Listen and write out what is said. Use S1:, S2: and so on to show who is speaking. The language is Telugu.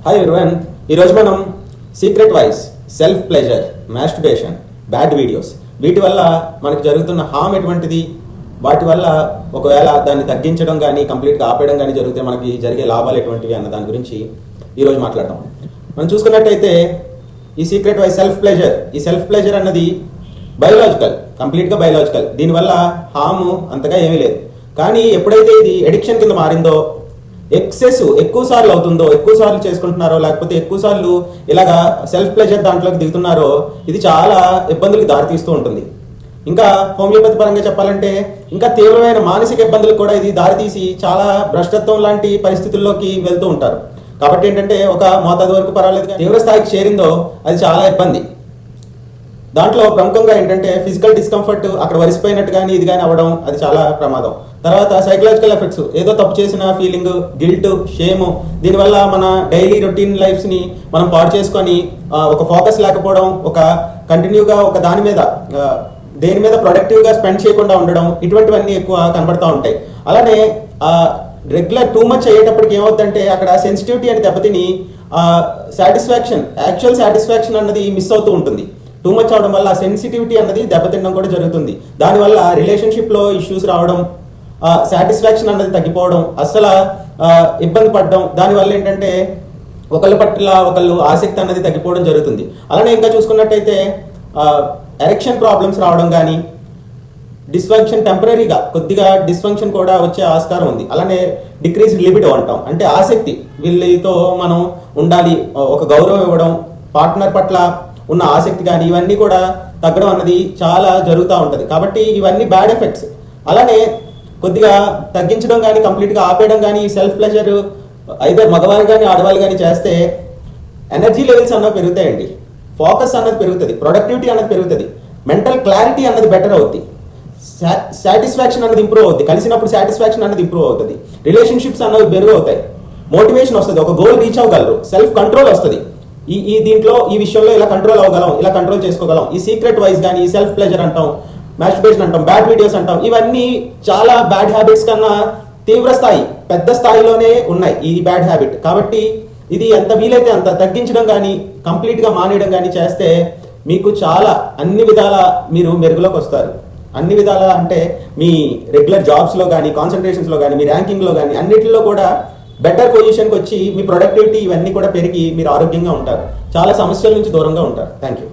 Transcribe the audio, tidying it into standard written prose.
S1: హాయ్ ఎవరీవన్, ఈరోజు మనం secret voice, self pleasure, masturbation, bad videos వీటి వల్ల మనకు జరుగుతున్న హామ్ ఎటువంటిది, వాటి వల్ల ఒకవేళ దాన్ని తగ్గించడం కానీ కంప్లీట్గా ఆపేయడం కానీ జరిగితే మనకి జరిగే లాభాలు ఎటువంటివి అన్న దాని గురించి ఈరోజు మాట్లాడదాం. మనం చూసుకున్నట్టయితే ఈ సీక్రెట్ వాయిస్ ఈ సెల్ఫ్ ప్లెజర్ అన్నది బయోలాజికల్, కంప్లీట్గా బయోలాజికల్. దీనివల్ల హామ్ అంతగా ఏమీ లేదు. కానీ ఎప్పుడైతే ఇది ఎడిక్షన్ కింద మారిందో, ఎక్కువ సార్లు అవుతుందో, ఎక్కువ సార్లు చేసుకుంటున్నారో, లేకపోతే ఎక్కువ సార్లు ఇలాగా సెల్ఫ్ ప్లెజర్ దాంట్లోకి దిగుతున్నారో, ఇది చాలా ఇబ్బందులకు దారితీస్తూ ఉంటుంది. ఇంకా హోమియోపతి పరంగా చెప్పాలంటే ఇంకా తీవ్రమైన మానసిక ఇబ్బందులకు కూడా ఇది దారితీసి చాలా భ్రష్టత్వం లాంటి పరిస్థితుల్లోకి వెళ్తూ ఉంటారు. కాబట్టి ఏంటంటే ఒక మోతాదు వరకు పర్వాలేదు, తీవ్ర స్థాయికి చేరిందో అది చాలా ఇబ్బంది. దాంట్లో ప్రముఖంగా ఏంటంటే ఫిజికల్ డిస్కంఫర్ట్, అక్కడ వరిసిపోయినట్టు కానీ ఇది కానీ అవ్వడం, అది చాలా ప్రమాదం. తర్వాత సైకలాజికల్ ఎఫెక్ట్స్, ఏదో తప్పు చేసిన ఫీలింగ్, గిల్ట్, షేమ్, దీనివల్ల మన డైలీ రొటీన్ లైఫ్స్ని మనం పాడు చేసుకొని ఒక ఫోకస్ లేకపోవడం, ఒక కంటిన్యూగా ఒక దేని మీద ప్రొడక్టివ్గా స్పెండ్ చేయకుండా ఉండడం, ఇటువంటివన్నీ ఎక్కువ కనబడుతూ ఉంటాయి. అలానే రెగ్యులర్ టూ మచ్ అయ్యేటప్పటికి ఏమవుతుందంటే అక్కడ సెన్సిటివిటీ అని దెబ్బతిని యాక్చువల్ సాటిస్ఫాక్షన్ అన్నది మిస్ అవుతూ ఉంటుంది. టూ మచ్ అవడం వల్ల సెన్సిటివిటీ అన్నది దెబ్బతినడం కూడా జరుగుతుంది. దానివల్ల రిలేషన్షిప్లో ఇష్యూస్ రావడం, సాటిస్ఫాక్షన్ అన్నది తగ్గిపోవడం, అస్సలు ఇబ్బంది పడడం, దానివల్ల ఏంటంటే ఒకళ్ళ పట్ల ఒకళ్ళు ఆసక్తి అన్నది తగ్గిపోవడం జరుగుతుంది. అలానే ఇంకా చూసుకున్నట్టయితే ఎరెక్షన్ ప్రాబ్లమ్స్ రావడం కానీ, డిస్ఫంక్షన్, టెంపరీగా కొద్దిగా డిస్ఫంక్షన్ కూడా వచ్చే ఆస్కారం ఉంది. అలానే డిక్రీజ్ లిబిడో అంటాం, అంటే ఆసక్తి, వీళ్ళతో మనం ఉండాలి, ఒక గౌరవం ఇవ్వడం, పార్ట్నర్ పట్ల ఉన్న ఆసక్తి కానీ ఇవన్నీ కూడా తగ్గడం అన్నది చాలా జరుగుతూ ఉంటుంది. కాబట్టి ఇవన్నీ బ్యాడ్ ఎఫెక్ట్స్. అలానే కొద్దిగా తగ్గించడం కానీ కంప్లీట్గా ఆపేయడం కానీ ఈ సెల్ఫ్ ప్లెజర్ అయితే మగవాళ్ళు కానీ ఆడవాళ్ళు కానీ చేస్తే ఎనర్జీ లెవెల్స్ అన్నవి పెరుగుతాయండి, ఫోకస్ అన్నది పెరుగుతుంది, ప్రొడక్టివిటీ అన్నది పెరుగుతుంది, మెంటల్ క్లారిటీ అన్నది బెటర్ అవుతుంది, సాటిస్ఫాక్షన్ అన్నది ఇంప్రూవ్ అవుతుంది, కలిసినప్పుడు సాటిస్ఫాక్షన్ అన్నది ఇంప్రూవ్ అవుతుంది, రిలేషన్షిప్స్ అన్నవి మెరుగు అవుతాయి, మోటివేషన్ వస్తుంది, ఒక గోల్ రీచ్ అవ్వగలరు, సెల్ఫ్ కంట్రోల్ వస్తుంది. ఈ విషయంలో ఇలా కంట్రోల్ అవ్వగలం, ఇలా కంట్రోల్ చేసుకోగలం. ఈ సీక్రెట్ వాయిస్ కానీ, ఈ సెల్ఫ్ ప్లెజర్ అంటాం, మాస్టర్బేషన్ అంటాం, బ్యాడ్ వీడియోస్ అంటాం, ఇవన్నీ చాలా బ్యాడ్ హ్యాబిట్స్ కన్నా తీవ్ర స్థాయి, పెద్ద స్థాయిలోనే ఉన్నాయి ఈ బ్యాడ్ హ్యాబిట్. కాబట్టి ఇది ఎంత వీలైతే అంత తగ్గించడం కానీ కంప్లీట్గా మానేయడం కానీ చేస్తే మీకు చాలా అన్ని విధాల మీరు మెరుగులోకి వస్తారు. అన్ని విధాల అంటే మీ రెగ్యులర్ జాబ్స్లో కానీ, కాన్సన్ట్రేషన్స్లో కానీ, మీ ర్యాంకింగ్లో కానీ, అన్నిటిలో కూడా బెటర్ పొజిషన్కి వచ్చి మీ ప్రొడక్టివిటీ ఇవన్నీ కూడా పెరిగి మీరు ఆరోగ్యంగా ఉంటారు, చాలా సమస్యల నుంచి దూరంగా ఉంటారు. Thank you.